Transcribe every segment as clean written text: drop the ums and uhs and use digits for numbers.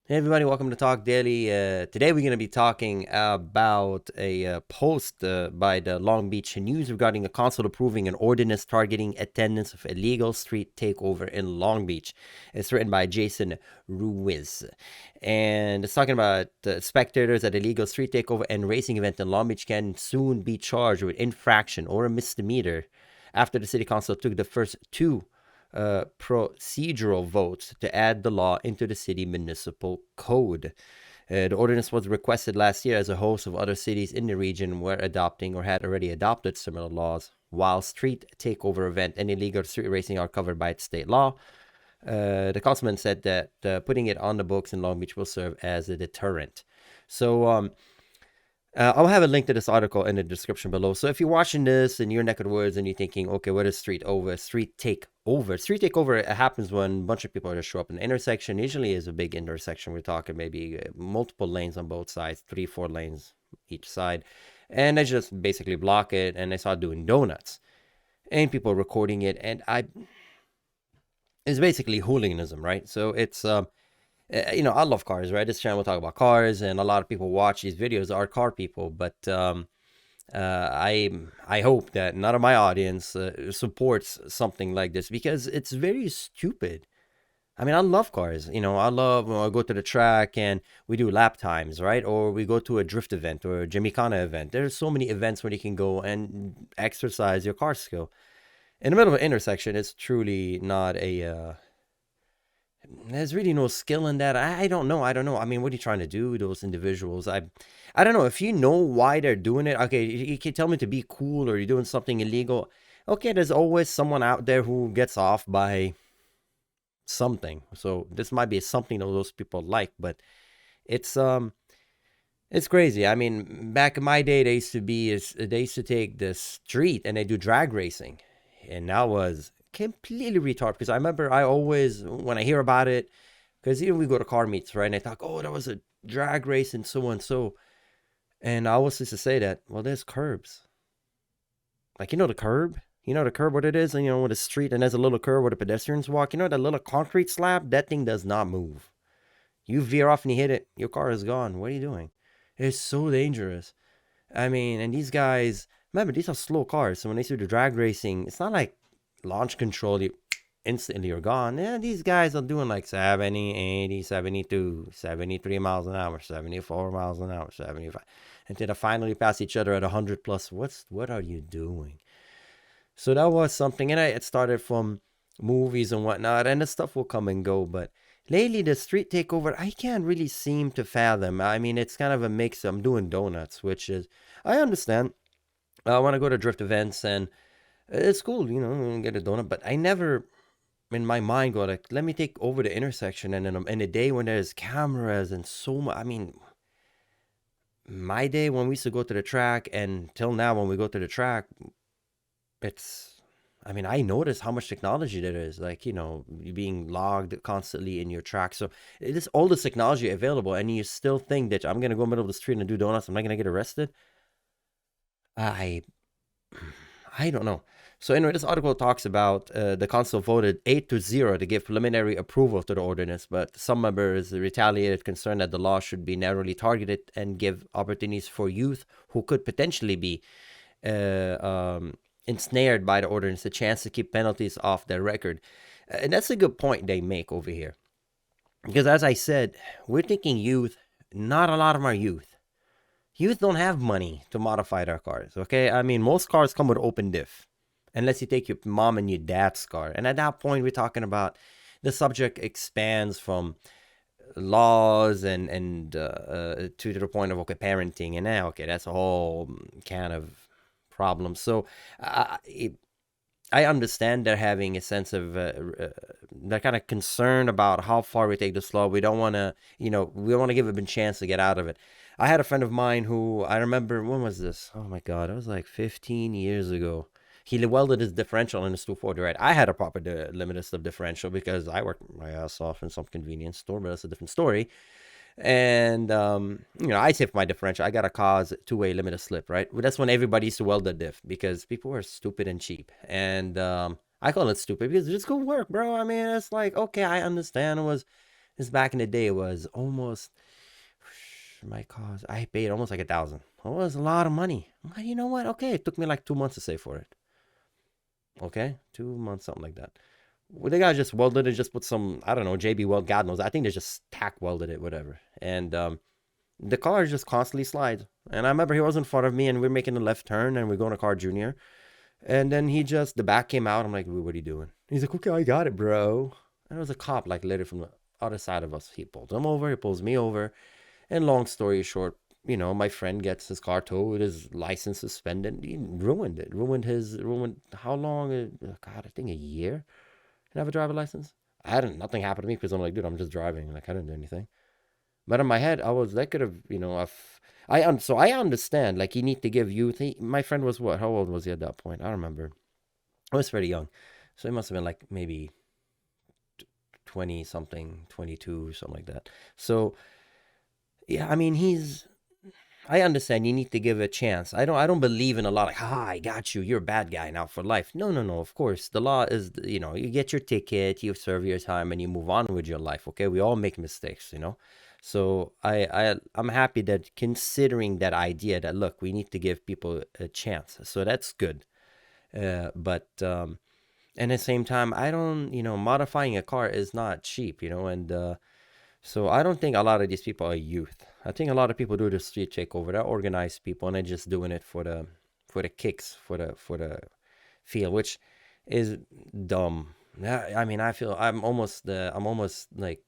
Hey everybody, welcome to Talk Daily. Today we're going to be talking about a post by the Long Beach News regarding a council approving an ordinance targeting attendance of illegal street takeover in Long Beach. It's written by Jason Ruiz. And it's talking about spectators at illegal street takeover and racing event in Long Beach can soon be charged with infraction or a misdemeanor after the city council took the first two procedural votes to add the law into the city municipal code. The ordinance was requested last year as a host of other cities in the region were adopting or had already adopted similar laws. While street takeover event and illegal street racing are covered by state law, the councilman said that putting it on the books in Long Beach will serve as a deterrent. So I'll have a link to this article in the description below. So if you're watching this in your neck of the woods and you're thinking, okay, what is street takeover? Street takeover happens when a bunch of people just show up in an intersection. Usually is a big intersection. We're talking maybe multiple lanes on both sides, 3-4 lanes each side. And they just basically block it and they start doing donuts. And people recording it. And it's basically hooliganism, right? So it's I love cars, right? This channel will talk about cars, and a lot of people watch these videos are car people. But I hope that none of my audience supports something like this because it's very stupid. I mean, I love cars. I love when I go to the track and we do lap times, right? Or we go to a drift event or a Gymkhana event. There's so many events where you can go and exercise your car skill. In the middle of an intersection, it's truly not a there's really no skill in that. I don't know. I don't know. I mean, what are you trying to do, those individuals? I don't know. If you know why they're doing it, okay, you can tell me to be cool or you're doing something illegal. Okay, there's always someone out there who gets off by something. So this might be something that those people like, but it's it's crazy. I mean, back in my day, they used to take the street and they do drag racing, and that was completely retarded. Because I remember I always when I hear about it, because even we go to car meets, right, and they talk, oh, that was a drag race and so and so, and I always used to say that, well, there's curbs, like the curb. The curb, what it is, and with a street, and there's a little curb where the pedestrians walk. That little concrete slab, that thing does not move. You veer off and you hit it, your car is gone. What are you doing? It's so dangerous. I mean, and these guys, remember, these are slow cars. So when they do the drag racing, it's not like launch control, you instantly are gone. Yeah, these guys are doing like 70, 80, 72, 73 miles an hour, 74 miles an hour, 75. Until they finally pass each other at 100 plus. What are you doing? So that was something. And it started from movies and whatnot. And the stuff will come and go. But lately, the street takeover, I can't really seem to fathom. I mean, it's kind of a mix. I'm doing donuts, which is, I understand. I want to go to drift events and it's cool, get a donut. But I never, in my mind, go like, let me take over the intersection. And then in a day when there's cameras and so much, I mean, my day when we used to go to the track and till now when we go to the track, it's, I mean, I notice how much technology there is, like, you being logged constantly in your track. So it is all this technology available, and you still think that I'm going to go middle of the street and do donuts. I'm not going to get arrested. I I don't know. So anyway, this article talks about the council voted 8-0 to give preliminary approval to the ordinance, but some members retaliated, concerned that the law should be narrowly targeted and give opportunities for youth who could potentially be ensnared by the ordinance a chance to keep penalties off their record. And that's a good point they make over here. Because as I said, we're thinking youth, not a lot of them are youth. Youth don't have money to modify their cars, okay? I mean, most cars come with open diff, unless you take your mom and your dad's car. And at that point, we're talking about the subject expands from laws and to the point of, okay, parenting. And now, okay, that's a whole kind of problem. So I understand they're having a sense of, they're kind of concerned about how far we take this law. We don't want to, we want to give them a chance to get out of it. I had a friend of mine who, I remember, when was this? Oh my God, it was like 15 years ago. He welded his differential in his 240, right? I had a proper limited slip differential because I worked my ass off in some convenience store, but that's a different story. And, I saved my differential. I got a cause two-way limited slip, right? Well, that's when everybody used to weld the diff because people were stupid and cheap. And I call it stupid because just go work, bro. I mean, it's like, okay, I understand it was This back in the day was almost my cost. I paid almost like 1,000. It was a lot of money. I'm like, you know what? Okay, it took me like 2 months to save for it. Okay, 2 months, something like that. Well, the guy just welded it, just put some, I don't know, JB weld, God knows. I think they just tack welded it, whatever. And the car just constantly slides. And I remember he was in front of me, and we're making a left turn, and we're going to Car Junior. And then the back came out. I'm like, what are you doing? He's like, okay, I got it, bro. And it was a cop, like, literally from the other side of us. He pulled him over, he pulls me over. And long story short, my friend gets his car towed, his license suspended. He ruined it. Ruined how long? God, I think a year. Didn't have a driver license. Nothing happened to me because I'm like, dude, I'm just driving. Like, I didn't do anything. But in my head, that could have, so I understand. Like, you need to give youth. My friend was what? How old was he at that point? I don't remember. I was pretty young. So he must have been like maybe 20 something, 22, something like that. So, yeah, I mean, I understand you need to give a chance. I don't believe in a lot like, I got you. You're a bad guy now for life. No, no, no. Of course, the law is, you get your ticket, you serve your time, and you move on with your life. Okay, we all make mistakes. So I'm happy that considering that idea that look, we need to give people a chance. So that's good. But at the same time, I don't, modifying a car is not cheap, and so I don't think a lot of these people are youth. I think a lot of people do the street takeover. They're organized people, and they're just doing it for the kicks, for the feel, which is dumb. Yeah, I mean, I feel I'm almost like,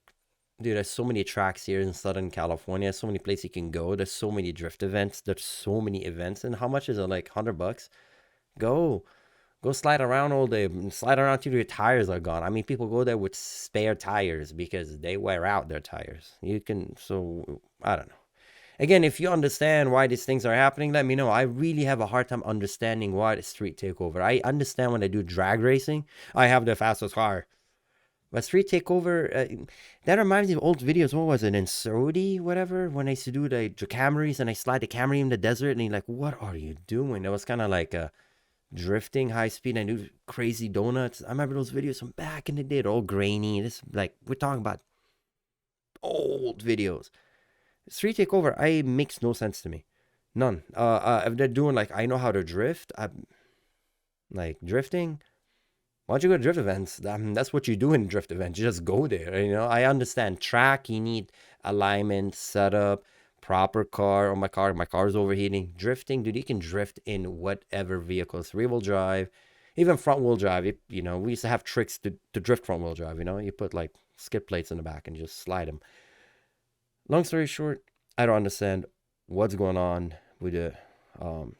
dude. There's so many tracks here in Southern California. So many places you can go. There's so many drift events. There's so many events, and how much is it? Like $100? Go. Go slide around all day, slide around till your tires are gone. I mean, people go there with spare tires because they wear out their tires. So I don't know. Again, if you understand why these things are happening, let me know. I really have a hard time understanding why the street takeover. I understand when I do drag racing, I have the fastest car. But street takeover, that reminds me of old videos. What was it, in Saudi, whatever? When I used to do the Camrys and I slide the Camry in the desert, and you're like, what are you doing? It was kind of like drifting high speed and do crazy donuts. I remember those videos from back in the day, all grainy. This, like, we're talking about old videos. Street takeover, I makes no sense to me. None. If they're doing like, I know how to drift, I'm like drifting. Why don't you go to drift events? That's what you do in drift events. You just go there. I understand track. You need alignment, setup, proper car. Oh, my car's overheating. Drifting, dude, you can drift in whatever vehicles. Rear wheel drive, even front wheel drive. We used to have tricks to drift front wheel drive. You put like skid plates in the back and just slide them. Long story short, I don't understand what's going on with the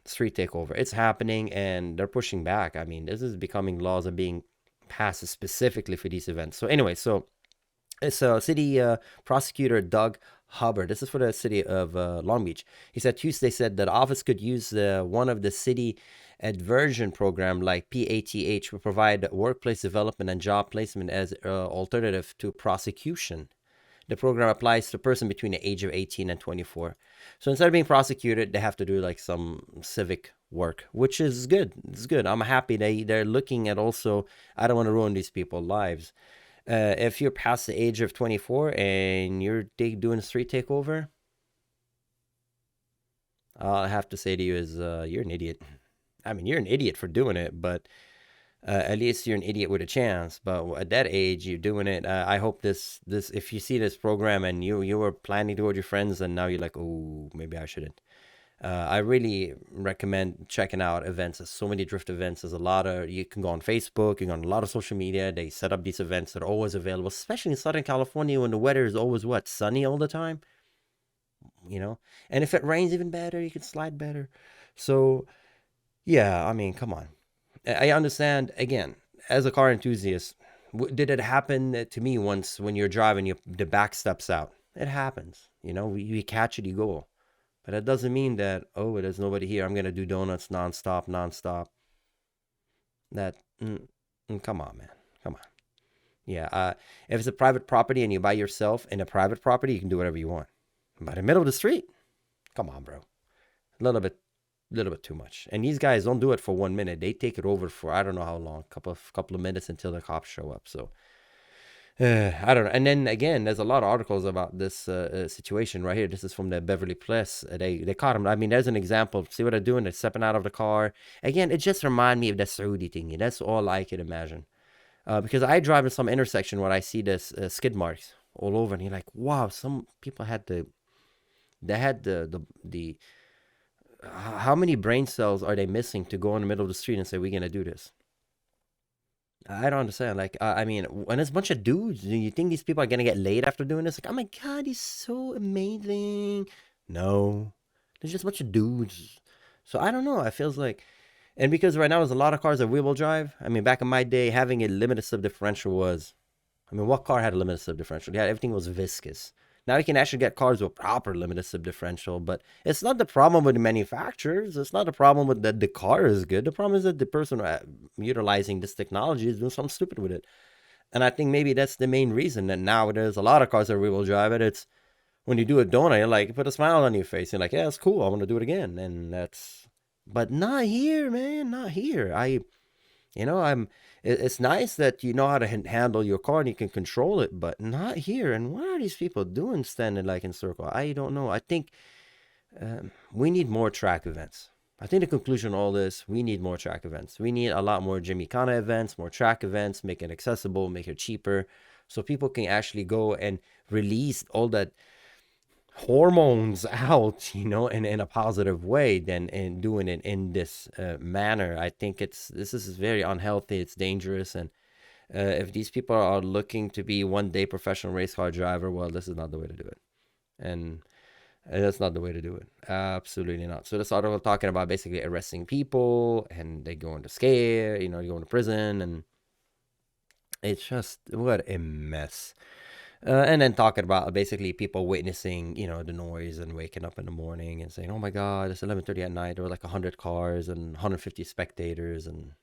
street takeover. It's happening, and they're pushing back. I mean, this is becoming laws are being passed specifically for these events. So anyway, it's city prosecutor Doug Hubbard. This is for the city of Long Beach. He said Tuesday said that office could use one of the city adversion program like PATH will provide workplace development and job placement as alternative to prosecution. The program applies to a person between the age of 18 and 24. So instead of being prosecuted, they have to do like some civic work, which is good. It's good. I'm happy they're looking at also, I don't want to ruin these people's lives. If you're past the age of 24 and you're doing a street takeover, all I have to say to you is you're an idiot. I mean, you're an idiot for doing it, but at least you're an idiot with a chance. But at that age, you're doing it. I hope this if you see this program and you were planning to go with your friends and now you're like, oh, maybe I shouldn't. I really recommend checking out events. There's so many drift events. There's a lot of, you can go on Facebook, you can go on a lot of social media. They set up these events that are always available, especially in Southern California when the weather is always sunny all the time. And if it rains, even better, you can slide better. So yeah, I mean, come on. I understand, again, as a car enthusiast, did it happen to me once when you're driving, the back steps out? It happens. You catch it, you go. But that doesn't mean that, oh, there's nobody here. I'm going to do donuts nonstop. That, come on, man. Come on. Yeah. If it's a private property and you're by yourself in a private property, you can do whatever you want. But in the middle of the street, come on, bro. A little bit too much. And these guys don't do it for 1 minute. They take it over for I don't know how long, couple of minutes until the cops show up. So I don't know. And then again, there's a lot of articles about this situation right here. This is from the Beverly Press. They caught him. I mean, there's an example. See what they're doing? They're stepping out of the car. Again, it just reminds me of the Saudi thingy. That's all I can imagine. Because I drive in some intersection where I see this skid marks all over, and you're like, wow, some people had they had the how many brain cells are they missing to go in the middle of the street and say we're gonna do this? I don't understand. Like, I mean, when it's a bunch of dudes, do you think these people are gonna get laid after doing this? Like, oh my god, he's so amazing. No, there's just a bunch of dudes. So I don't know. It feels like, and because right now there's a lot of cars that wheel drive. I mean, back in my day, having a limited sub differential was, I mean, what car had a limited sub differential? Yeah, everything was viscous. Now you can actually get cars with proper limited sub differential, but it's not the problem with the manufacturers. It's not the problem with that the car is good. The problem is that the person utilizing this technology is doing something stupid with it. And I think maybe that's the main reason that now there's a lot of cars that rear-wheel drive. And it's when you do a donut, you're like, put a smile on your face. You're like, yeah, it's cool. I want to do it again. And that's, but not here, man. Not here. I'm. It's nice that you know how to handle your car and you can control it, but not here. And what are these people doing standing like in circle? I don't know. I think we need more track events. I think the conclusion of all this, we need more track events. We need a lot more Gymkhana events, more track events, make it accessible, make it cheaper, so people can actually go and release all that hormones out, in a positive way than in doing it in this manner. I think this is very unhealthy. It's dangerous, and if these people are looking to be one day professional race car driver, well, this is not the way to do it, and that's not the way to do it. Absolutely not. So this article talking about basically arresting people, and they go into scare, they go into prison, and it's just what a mess. And then talking about basically people witnessing, the noise and waking up in the morning and saying, "Oh my God, it's 11:30 at night. There were like 100 cars and 150 spectators." And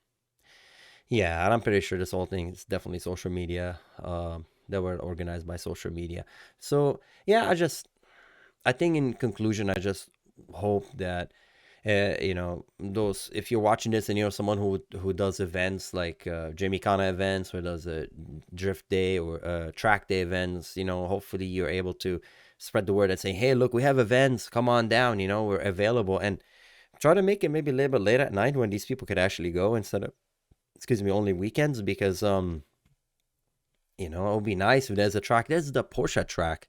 yeah, and I'm pretty sure this whole thing is definitely social media. That were organized by social media. So yeah, I think in conclusion, I just hope that those, if you're watching this and you're someone who does events like Gymkhana events, or does a drift day or track day events, hopefully you're able to spread the word and say, hey, look, we have events, come on down, we're available, and try to make it maybe a little bit late at night when these people could actually go instead of, excuse me, only weekends, because it would be nice if there's a track. There's the Porsche track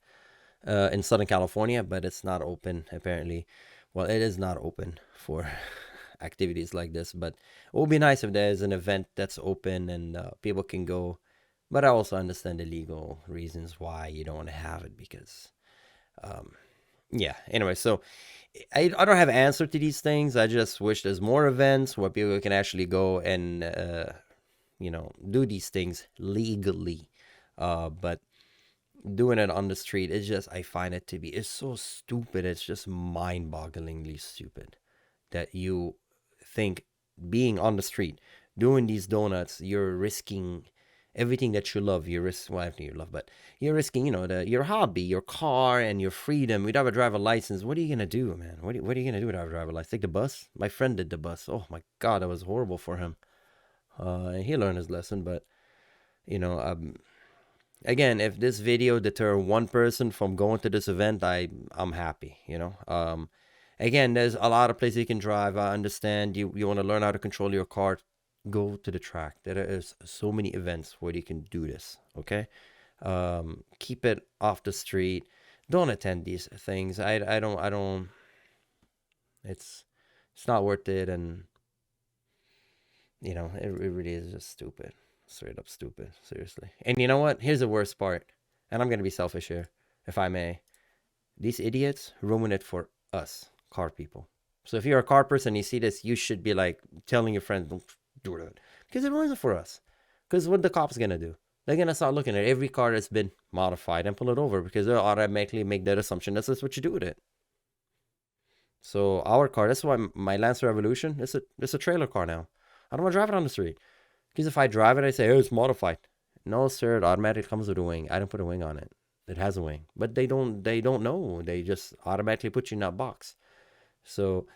in Southern California, but it's not open apparently. Well, it is not open for activities like this, but it would be nice if there's an event that's open and people can go. But I also understand the legal reasons why you don't want to have it, because, yeah. Anyway, so I don't have an answer to these things. I just wish there's more events where people can actually go and do these things legally. But doing it on the street, I find it to be, it's so stupid. It's just mind-bogglingly stupid that you think being on the street doing these donuts, you're risking everything that you love. Well, everything you love, but you're risking, your hobby, your car, and your freedom without a driver license. What are you gonna do, man? What are you gonna do without a driver license? Take the bus? My friend did the bus. Oh my God, that was horrible for him. He learned his lesson, but you know, um, again, if this video deter one person from going to this event, I'm happy. Again, there's a lot of places you can drive. I understand you want to learn how to control your car. Go to the track. There is so many events where you can do this. Okay, keep it off the street. Don't attend these things. I don't. It's not worth it, and it really is just stupid. Straight up stupid, seriously. And you know what? Here's the worst part. And I'm going to be selfish here, if I may. These idiots ruin it for us, car people. So if you're a car person and you see this, you should be like telling your friends, don't do that. Because it ruins it for us. Because what the cops going to do? They're going to start looking at every car that's been modified and pull it over, because they'll automatically make that assumption that's just what you do with it. So our car, that's why my Lancer Revolution, it's a trailer car now. I don't want to drive it on the street. Because if I drive it, I say, oh, it's modified. No, sir, it automatically comes with a wing. I didn't put a wing on it. It has a wing. But they don't know. They just automatically put you in that box. So,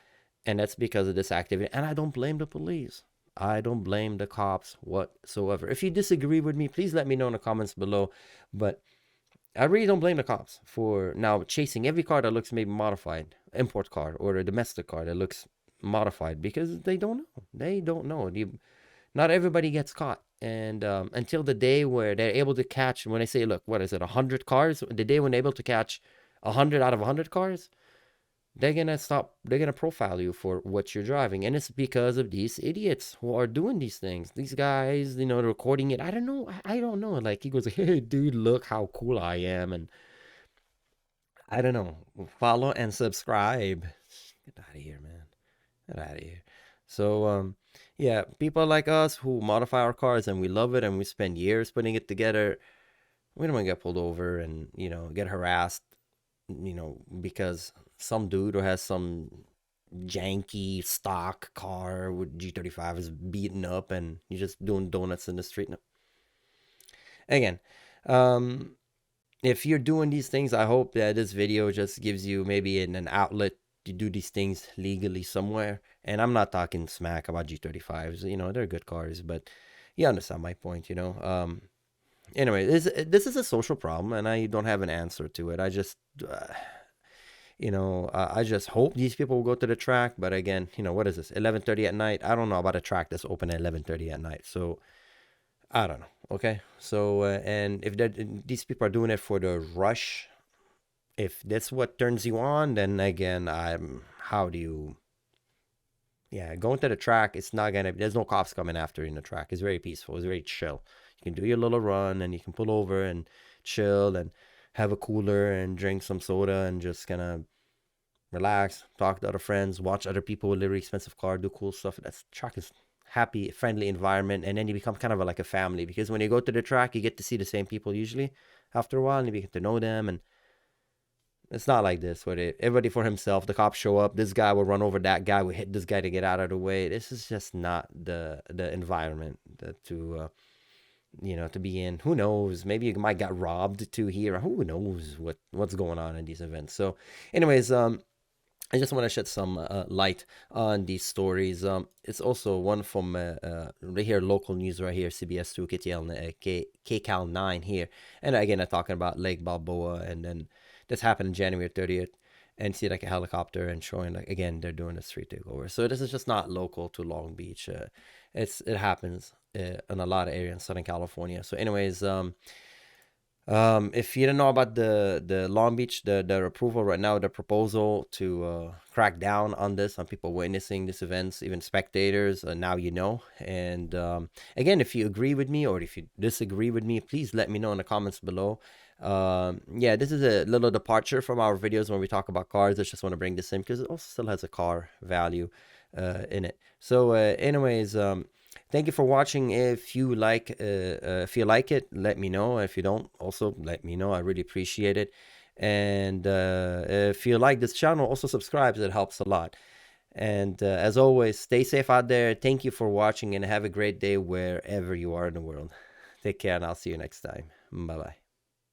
and that's because of this activity. And I don't blame the police. I don't blame the cops whatsoever. If you disagree with me, please let me know in the comments below. But I really don't blame the cops for now chasing every car that looks maybe modified, import car or a domestic car that looks modified, because they don't know. They don't know. Not everybody gets caught. And until the day where they're able to catch, when I say, look, what is it, 100 cars? The day when they're able to catch 100 out of 100 cars, they're gonna profile you for what you're driving. And it's because of these idiots who are doing these things. These guys, recording it. I don't know. I don't know. Like, he goes, hey, dude, look how cool I am. And I don't know. Follow and subscribe. Get out of here, man. Get out of here. So, yeah, people like us who modify our cars and we love it and we spend years putting it together, we don't want to get pulled over and, get harassed, because some dude who has some janky stock car with G35 is beaten up and you're just doing donuts in the street. No. Again, um, if you're doing these things, I hope that this video just gives you maybe an outlet to do these things legally somewhere. And I'm not talking smack about G35s. They're good cars, but you understand my point. Anyway, this is a social problem, and I don't have an answer to it. I just hope these people will go to the track. But again, what is this? 11:30 at night. I don't know about a track that's open at 11:30 at night. So I don't know. Okay. So and if these people are doing it for the rush, if that's what turns you on, then again, how do you? Yeah, going to the track, it's not gonna. There's no cops coming after you in the track. It's very peaceful. It's very chill. You can do your little run, and you can pull over and chill and have a cooler and drink some soda and just kind of relax, talk to other friends, watch other people with really expensive car, do cool stuff. That's track is happy, friendly environment, and then you become kind of like a family, because when you go to the track, you get to see the same people usually after a while, and you get to know them. And it's not like this where everybody for himself. The cops show up, this guy will run over that guy, will hit this guy to get out of the way. This is just not the environment to be in. Who knows? Maybe you might get robbed too here. Who knows what's going on in these events? So, anyways, I just want to shed some light on these stories. It's also one from right here, local news right here, CBS2, KCAL 9 here. And again, I'm talking about Lake Balboa, and then this happened January 30th. And see like a helicopter and showing like, again, they're doing a street takeover. So this is just not local to Long Beach. It happens in a lot of areas in Southern California. So anyways, if you don't know about the Long Beach, the approval right now, the proposal to crack down on this, on people witnessing these events, even spectators, now you know. And again, if you agree with me or if you disagree with me, please let me know in the comments below. Yeah, this is a little departure from our videos when we talk about cars. I just want to bring this in because it also still has a car value in it. So anyways, thank you for watching. If you like it, let me know. If you don't, also let me know. I really appreciate it. And if you like this channel, also subscribe. It helps a lot. And as always, stay safe out there. Thank you for watching and have a great day wherever you are in the world. Take care, and I'll see you next time. Bye-bye.